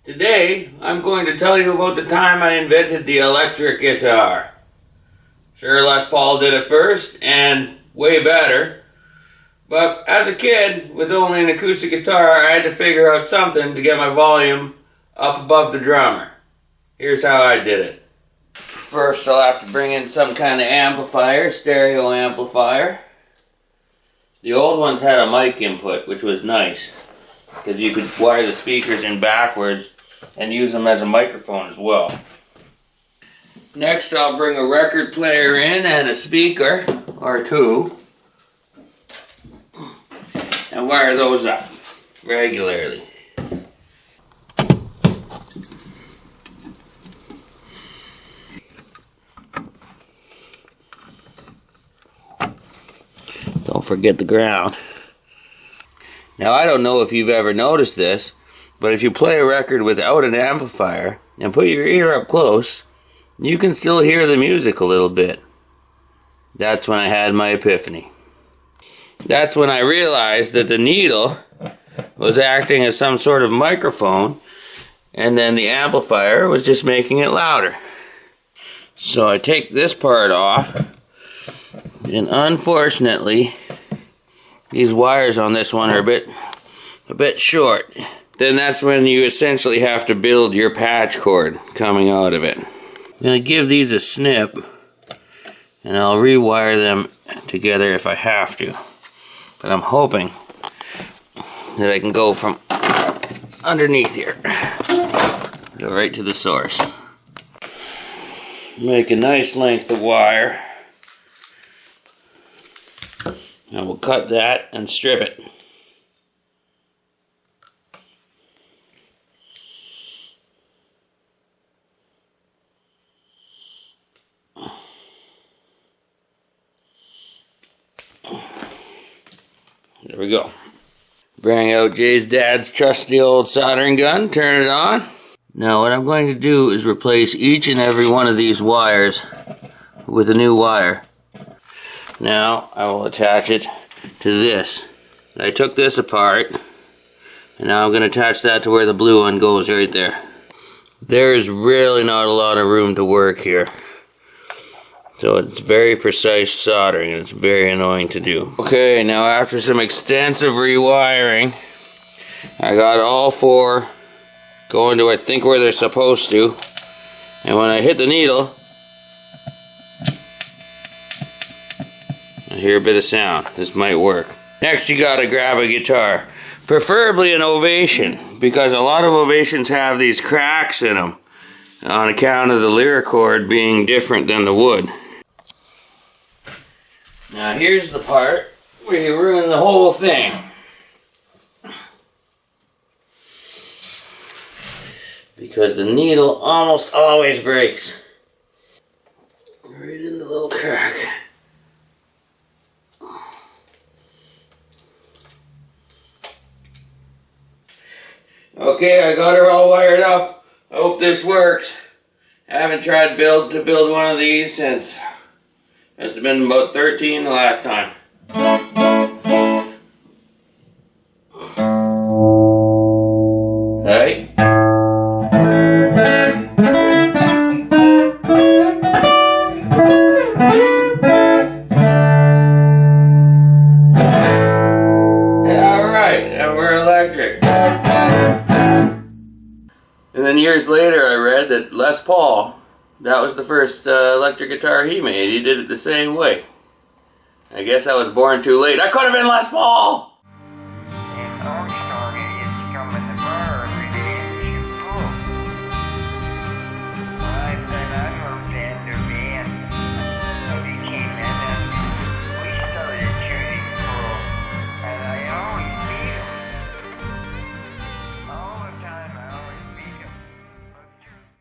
Today, I'm going to tell you about the time I invented the electric guitar. Sure, Les Paul did it first, and way better. But as a kid, with only an acoustic guitar, I had to figure out something to get my volume up above the drummer. Here's how I did it. First, I'll have to bring in some kind of amplifier, stereo amplifier. The old ones had a mic input, which was nice, because you could wire the speakers in backwards and use them as a microphone as well. Next, I'll bring a record player in and a speaker, or two, and wire those up regularly. Don't forget the ground. Now, I don't know if you've ever noticed this, but if you play a record without an amplifier and put your ear up close, you can still hear the music a little bit. That's when I had my epiphany. That's when I realized that the needle was acting as some sort of microphone, and then the amplifier was just making it louder. So I take this part off, and unfortunately, these wires on this one are a bit short. Then that's when you essentially have to build your patch cord coming out of it. I'm going to give these a snip, and I'll rewire them together if I have to. But I'm hoping that I can go from underneath here. Go right to the source. Make a nice length of wire. And we'll cut that and strip it. There we go. Bring out Jay's dad's trusty old soldering gun, turn it on. Now what I'm going to do is replace each and every one of these wires with a new wire. Now I will attach it to this. I took this apart, and now I'm going to attach that to where the blue one goes right there. There is really not a lot of room to work here. So it's very precise soldering, and it's very annoying to do. Okay, now after some extensive rewiring, I got all four going to I think where they're supposed to. And when I hit the needle, I hear a bit of sound. This might work. Next, you gotta grab a guitar. Preferably an Ovation, because a lot of Ovations have these cracks in them on account of the lyre cord being different than the wood. Now here's the part where you ruin the whole thing. Because the needle almost always breaks. Right in the little crack. Okay, I got her all wired up. I hope this works. I haven't tried to build one of these since it's been about 13 the last time. Hey. Alright, now we're electric. And then years later I read that Les Paul, that was the first electric guitar he made. He did it the same way. I guess I was born too late. I could have been Les Paul!